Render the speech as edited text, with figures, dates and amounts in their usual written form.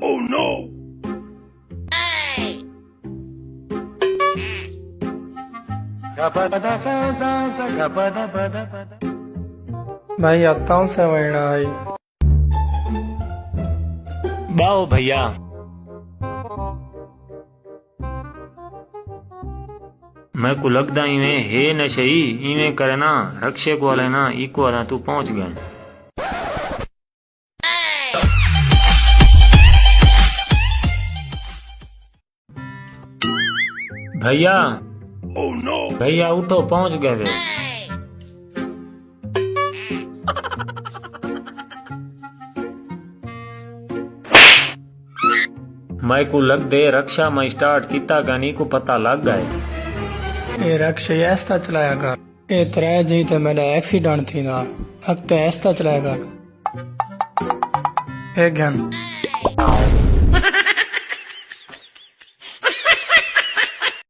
Oh no! भाई आता हूँ से वरना आई बाओ भैया। मैं को लगदा इवें हे न शही इवें करे ना रक्षक वाले ना इको वाला तू पहुंच गए। भैया Oh no! भैया उठो पहुंच गए वे। मैं को लग दे रक्षा में स्टार्ट किता गानी को पता लग गए। ये रक्षा ऐसा चलाया कर ये त्रै जी ते मेरा एक्सीडेंट थी ना अब तो ऐसा चलाया कर एक घन